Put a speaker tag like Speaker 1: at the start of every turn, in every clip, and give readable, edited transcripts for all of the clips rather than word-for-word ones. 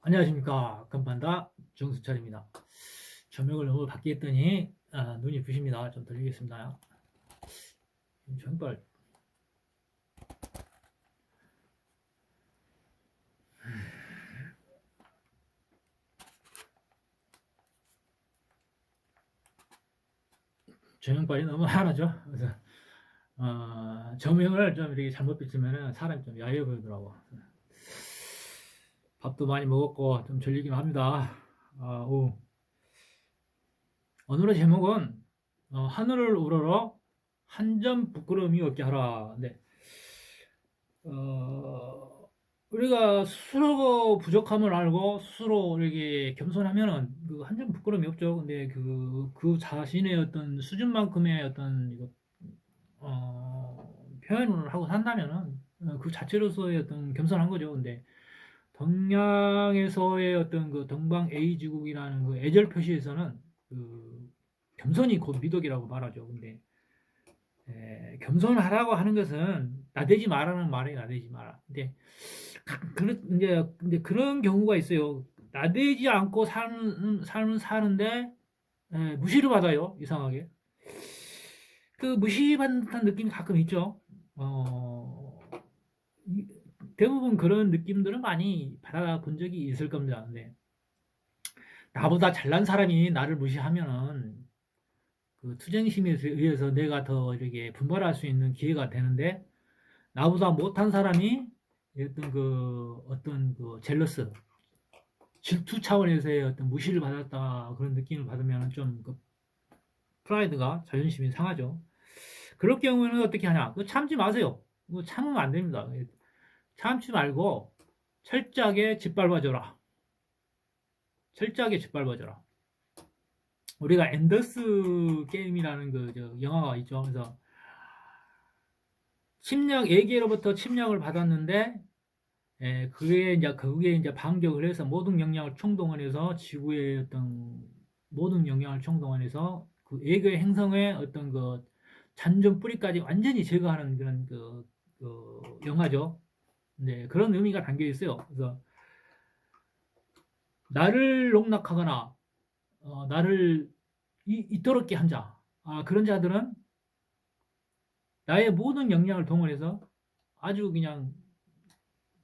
Speaker 1: 안녕하십니까. 건반다 정수철입니다. 조명을 너무 밝게 했더니 눈이 부십니다. 좀 돌리겠습니다. 정말 조명빨이 너무 하나죠. 그래서 조명을 좀 이렇게 잘못 비추면 사람이 좀 야해 보이더라고. 밥도 많이 먹었고 좀 졸리긴 합니다. 오늘의 제목은 하늘을 우러러 한 점 부끄러움이 없게 하라. 네. 우리가 스스로 부족함을 알고 스스로 이렇게 겸손하면은 그 한 점 부끄러움이 없죠. 근데 그 자신의 어떤 수준만큼의 어떤 표현을 하고 산다면은 그 자체로서의 어떤 겸손한 거죠. 근데 동양에서의 어떤 그 동방 A지국이라는 그 애절 표시에서는 그 겸손이 곧 미덕이라고 말하죠. 근데 겸손하라고 하는 것은 나대지 마라는 말이에요. 나대지 마라. 근데 그런 경우가 있어요. 나대지 않고 삶을 사는데 무시를 받아요. 이상하게. 그 무시받는 듯한 느낌이 가끔 있죠. 어, 대부분 그런 느낌들은 많이 받아본 적이 있을 겁니다. 근데 나보다 잘난 사람이 나를 무시하면은 그 투쟁심에 의해서 내가 더 이렇게 분발할 수 있는 기회가 되는데 나보다 못한 사람이 어떤 그 젤러스, 질투 차원에서의 어떤 무시를 받았다 그런 느낌을 받으면 좀 그 프라이드가 자존심이 상하죠. 그럴 경우에는 어떻게 하냐? 그 참지 마세요. 뭐 참으면 안 됩니다. 참지 말고 철저하게 짓밟아줘라. 철저하게 짓밟아줘라. 우리가 엔더스 게임이라는 그 영화가 있죠. 그래서 에게로부터 침략을 받았는데 그게 이제 반격을 해서 모든 영향을 총동원해서 지구의 어떤 모든 영향을 총동원해서 그 외교의 행성의 어떤 그 잔존 뿌리까지 완전히 제거하는 그런 그 영화죠. 네, 그런 의미가 담겨 있어요. 그래서 나를 농락하거나 나를 이토록 한 자, 그런 자들은 나의 모든 역량을 동원해서 아주 그냥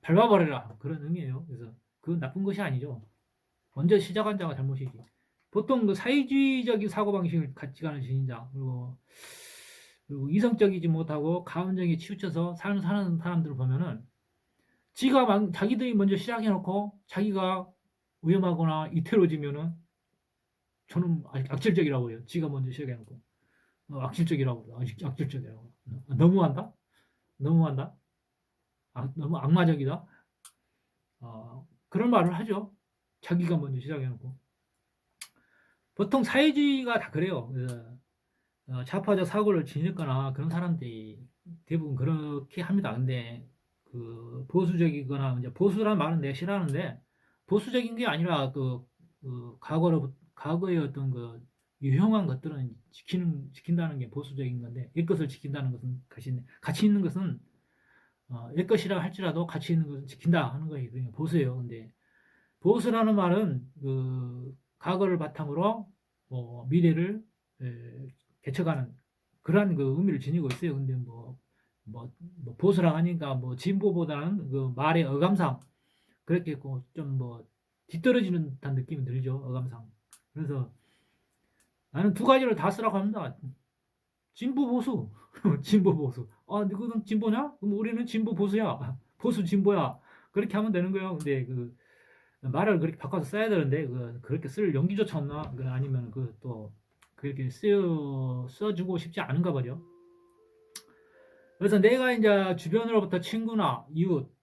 Speaker 1: 밟아버려라 그런 의미예요. 그래서 그 나쁜 것이 아니죠. 먼저 시작한 자가 잘못이지. 보통 그 사회주의적인 사고방식을 갖지 않은 신인자, 그리고 이성적이지 못하고 감정에 치우쳐서 삶을 사는 사람들을 보면은 자기들이 먼저 시작해놓고 자기가 위험하거나 이태로지면은 저는 악질적이라고 해요. 지가 먼저 시작해놓고. 악질적이라고 해요. 악질적이라고. 너무한다? 너무한다? 너무 악마적이다? 그런 말을 하죠. 자기가 먼저 시작해놓고. 보통 사회주의가 다 그래요. 그래서 좌파적 사고를 지녔거나 그런 사람들이 대부분 그렇게 합니다. 근데 그 보수적이거나 이제 보수란 말은 내가 싫어하는데 보수적인 게 아니라 과거의 어떤 그 유형한 것들은 지킨다는 게 보수적인 건데 옛것을 지킨다는 것은 가치 있는 것은 옛것이라 할지라도 가치 있는 것은 지킨다 하는 것이 보수예요. 근데 보수라는 말은 그 과거를 바탕으로 미래를 개척하는 그러한 그 의미를 지니고 있어요. 근데 보수라 하니까 진보보다는 그 말의 어감상 그렇게 좀 뒤떨어지는 듯한 느낌이 들죠. 어감상. 그래서 나는 두 가지를 다 쓰라고 합니다. 진보 보수, 진보 보수. 너는 진보냐? 그럼 우리는 진보 보수야. 보수 진보야. 그렇게 하면 되는 거예요. 근데 그 말을 그렇게 바꿔서 써야 되는데 그렇게 쓸 용기조차 없나? 아니면 또 그렇게 써주고 싶지 않은가 봐요. 그래서 내가 이제 주변으로부터 친구나 이웃,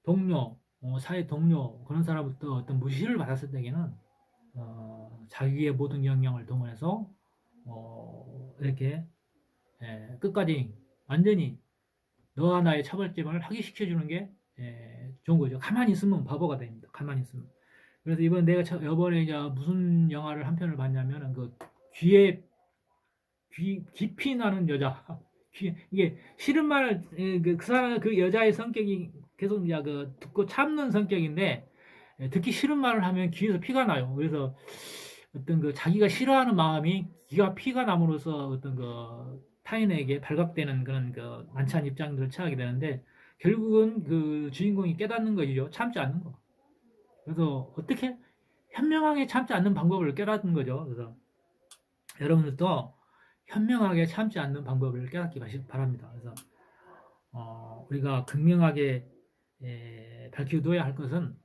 Speaker 1: 동료, 사회 동료 그런 사람부터 어떤 무시를 받았을 때에는 자기의 모든 역량을 동원해서 이렇게 끝까지 완전히 너와 나의 차별점을 확인시켜주는 게 좋은 거죠. 가만히 있으면 바보가 됩니다. 가만히 있으면. 그래서 이번에 이제 무슨 영화를 한 편을 봤냐면은 깊이 나는 여자. 이게 싫은 말을 그 사람 그 여자의 성격이 계속 이제 듣고 참는 성격인데 듣기 싫은 말을 하면 귀에서 피가 나요. 그래서 어떤 그 자기가 싫어하는 마음이 귀가 피가 남으로써 어떤 그 타인에게 발각되는 그런 그 난처한 입장들을 처하게 되는데 결국은 그 주인공이 깨닫는 거죠. 참지 않는 거. 그래서 어떻게 현명하게 참지 않는 방법을 깨닫는 거죠. 그래서 여러분들도 현명하게 참지 않는 방법을 깨닫기 바랍니다. 그래서 우리가 극명하게 밝혀둬야 할 것은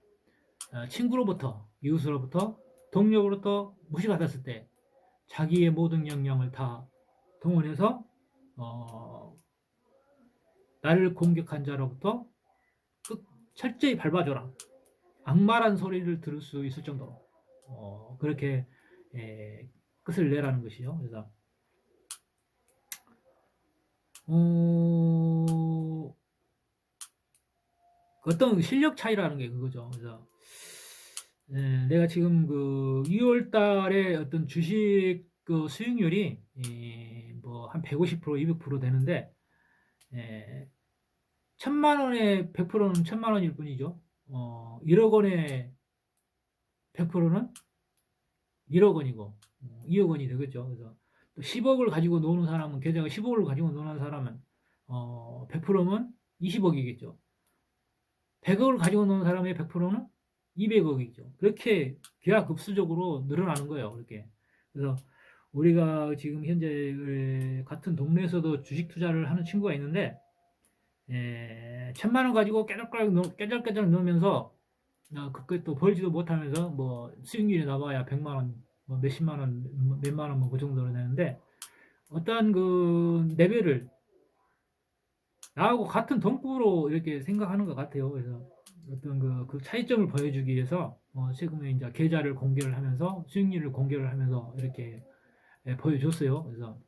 Speaker 1: 친구로부터, 이웃으로부터, 동료로부터 무시받았을 때 자기의 모든 역량을 다 동원해서 나를 공격한 자로부터 철저히 밟아줘라. 악랄한 소리를 들을 수 있을 정도로 그렇게 끝을 내라는 것이요. 그래서 어떤 실력 차이라는 게 그거죠. 그래서 내가 지금 그 2월 달에 어떤 주식 그 수익률이 뭐 한 150%, 200% 되는데 1000만 원에 100%는 1000만 원일 뿐이죠. 1억 원에 100%는 1억 원이고 2억 원이 되겠죠. 그래서 또 10억을 가지고 노는 사람은 계좌가 10억을 가지고 노는 사람은 100%면 20억이겠죠. 100억을 가지고 노는 사람의 100%는 200억이죠. 그렇게 기하급수적으로 늘어나는 거예요. 그렇게. 그래서 우리가 지금 현재 같은 동네에서도 주식 투자를 하는 친구가 있는데 1000만 원 가지고 깨잘깨잘 넣으면서 그것도 벌지도 못하면서 뭐 수익률이 나와야 100만 원, 뭐 몇십만 원, 몇만 원 뭐 그 정도로 되는데 어떠한 그 레벨을 나하고 같은 동급으로 이렇게 생각하는 것 같아요. 그래서 어떤 그 차이점을 보여주기 위해서 최근에 이제 계좌를 공개를 하면서 수익률을 공개를 하면서 이렇게 보여줬어요. 그래서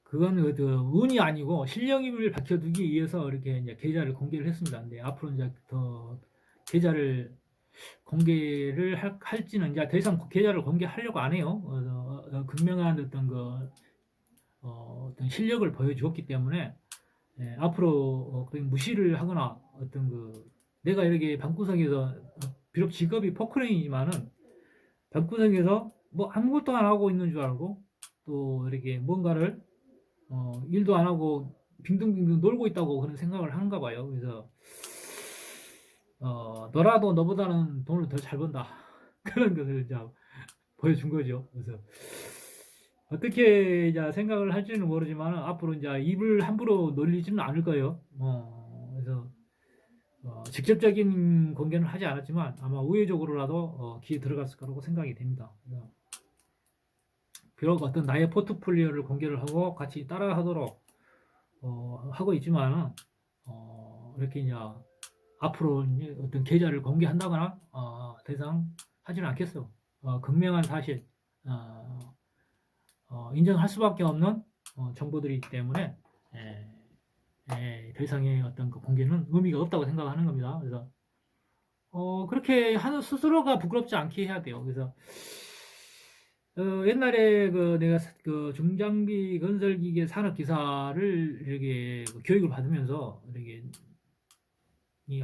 Speaker 1: 그건 그 운이 아니고 실력임을 밝혀두기 위해서 이렇게 이제 계좌를 공개를 했습니다. 근데 앞으로 이제 더 계좌를 공개를 할지는 이제 더 이상 계좌를 공개하려고 안 해요. 극명한 어떤 어떤 실력을 보여주었기 때문에 앞으로 무시를 하거나 어떤 내가 이렇게 방구석에서 비록 직업이 포크레인이지만은 방구석에서 뭐 아무것도 안 하고 있는 줄 알고 또 이렇게 뭔가를 일도 안 하고 빙등빙등 놀고 있다고 그런 생각을 하는가 봐요. 그래서 너라도 너보다는 돈을 더 잘 번다 그런 것을 이제 보여준 거죠. 그래서 어떻게 이제 생각을 할지는 모르지만 앞으로 이제 입을 함부로 놀리지는 않을 거예요. 그래서 직접적인 공개는 하지 않았지만 아마 우회적으로라도 귀에 들어갔을 거라고 생각이 됩니다. 비록 어떤 나의 포트폴리오를 공개를 하고 같이 따라하도록 하고 있지만 이렇게 이제 앞으로 어떤 계좌를 공개한다거나 더 이상 하지는 않겠어. 극명한 사실 인정할 수밖에 없는 정보들이기 때문에 더 이상의 어떤 그 공개는 의미가 없다고 생각하는 겁니다. 그래서 그렇게 하는 스스로가 부끄럽지 않게 해야 돼요. 그래서 옛날에 내가 그 중장비 건설기계 산업기사를 이렇게 교육을 받으면서 이렇게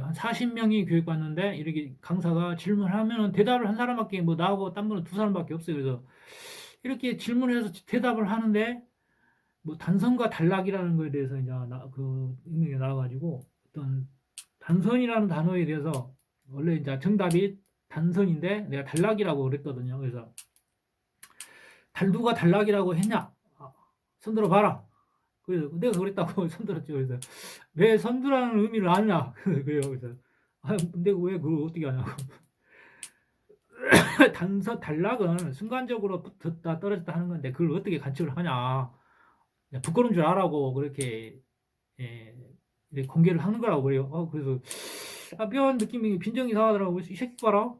Speaker 1: 한 40명이 교육받는데 이렇게 강사가 질문하면 대답을 한 사람밖에 뭐 나하고 딴 분은 두 사람밖에 없어요. 그래서 이렇게 질문해서 대답을 하는데 뭐 단선과 단락이라는 거에 대해서 이제 익명이 나와가지고 어떤 단선이라는 단어에 대해서 원래 이제 정답이 단선인데 내가 단락이라고 그랬거든요. 그래서 누가 단락이라고 했냐? 손들어 봐라. 그래서 내가 그랬다고 손들었죠. 그래서 왜 선두라는 의미를 아느냐? 그래요. 그래서 내가 왜 그걸 어떻게 아냐고. 단락은 순간적으로 붙었다 떨어졌다 하는 건데 그걸 어떻게 관측을 하냐? 부끄러운 줄 알라고 그렇게 공개를 하는 거라고 그래요. 그래서 묘한 느낌이 빈정이 상하더라고. 이 새끼 봐라.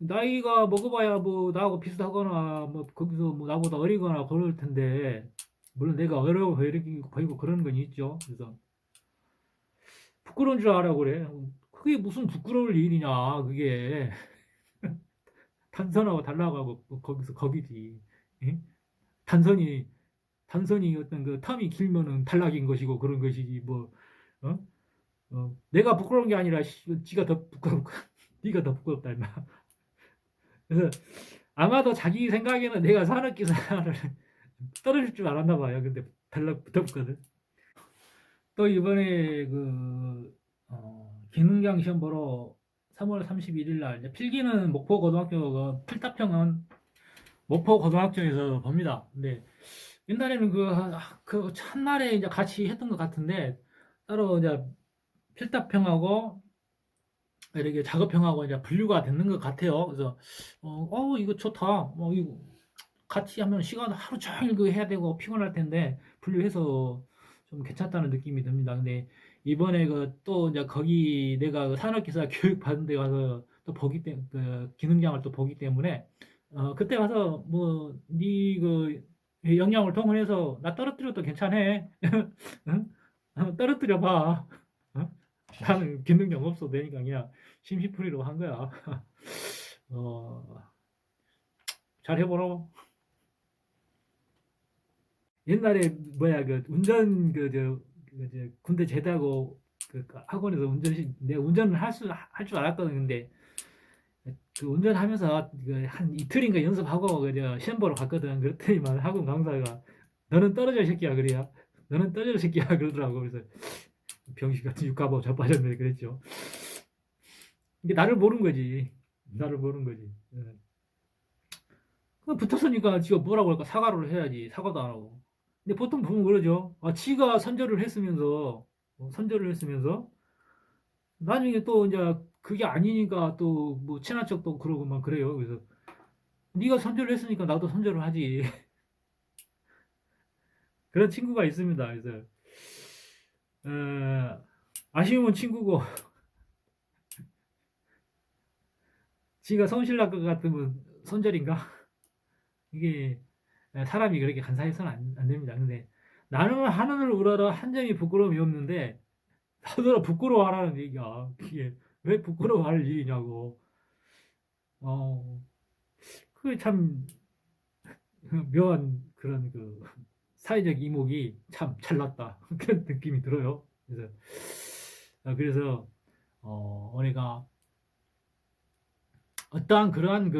Speaker 1: 나이가 먹어봐야 뭐 나하고 비슷하거나 뭐 거기서 뭐 나보다 어리거나 그럴 텐데 물론 내가 어려워 보이고 그런 건 있죠. 그래서 부끄러운 줄 알라고 그래. 그게 무슨 부끄러울 일이냐 그게. 단선하고 달라가고 거기서 거기지. 예? 단선이 어떤 그 텀이 길면은 탈락인 것이고 그런 것이지 뭐 내가 부끄러운 게 아니라 지가 더 부끄럽고 네가 더 부끄럽다 임마. 그래서 아마도 자기 생각에는 내가 산업기사를 떨어질 줄 알았나 봐요. 근데 붙었거든. 또 이번에 기능장 시험 보러 3월 31일 날 필기는 목포 고등학교 필답형은 목포 고등학교에서 봅니다. 근데 옛날에는 그 첫날에 이제 같이 했던 것 같은데 따로 이제 필답형하고 이렇게 작업형하고 이제 분류가 되는 것 같아요. 그래서 이거 좋다. 이거 같이 하면 시간 하루 종일 해야 되고 피곤할 텐데 분류해서 좀 괜찮다는 느낌이 듭니다. 근데 이번에 또 이제 거기 내가 산업기사 교육 받은 데 가서 또 보기 때문에 기능장을 또 보기 때문에 그때 가서 네 역량을 동원해서 나 떨어뜨려도 괜찮아. 응? 떨어뜨려 봐. 어? 나는 기능장 없어도 되니까 그냥 심시풀이로 한 거야. 어, 잘 해보라고. 옛날에 운전 군대 제대하고 학원에서 내가 운전을 할 줄 알았거든. 근데 그 운전하면서 한 이틀인가 연습하고 시험 보러 갔거든. 그랬더니만 학원 강사가 너는 떨어져 이 새끼야 그래야. 너는 떨어져 이 새끼야 그러더라고. 그래서 병신 같은 육가보 자빠졌네 그랬죠. 이게 나를 모르는 거지. 나를 모르는 거지. 붙었으니까 지가 뭐라고 할까? 사과를 해야지. 사과도 안 하고. 근데 보통 보면 그러죠. 지가 선절을 했으면서 나중에 또 이제 그게 아니니까 또 뭐 친한 척도 그러고 막 그래요. 그래서 네가 선절을 했으니까 나도 선절을 하지. 그런 친구가 있습니다. 그래서 아쉬움은 친구고 지가 성실날 것 같으면 선절인가? 이게 사람이 그렇게 간사해서는 안 됩니다. 근데 나는 하늘을 우러러 한 점이 부끄러움이 없는데 나더러 부끄러워하라는 얘기야. 그게 왜 부끄러워할 일이냐고. 어, 그게 참 묘한 그런 사회적 이목이 참 찰났다. 그런 느낌이 들어요. 그래서 우리가 어떠한 그러한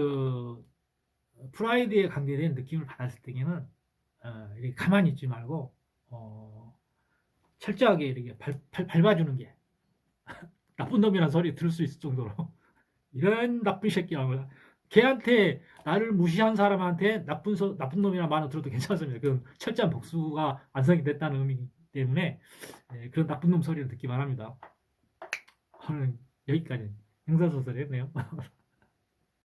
Speaker 1: 프라이드에 관계된 느낌을 받았을 때에는 이렇게 가만히 있지 말고 철저하게 이렇게 밟아주는 게 나쁜 놈이라는 소리 들을 수 있을 정도로 이런 나쁜 새끼야. 걔한테 나를 무시한 사람한테 나쁜 놈이라는 말을 들어도 괜찮습니다. 그건 철저한 복수가 완성이 됐다는 의미이기 때문에 그런 나쁜 놈 소리를 듣기 바랍니다. 오늘 여기까지 형사소설 했네요.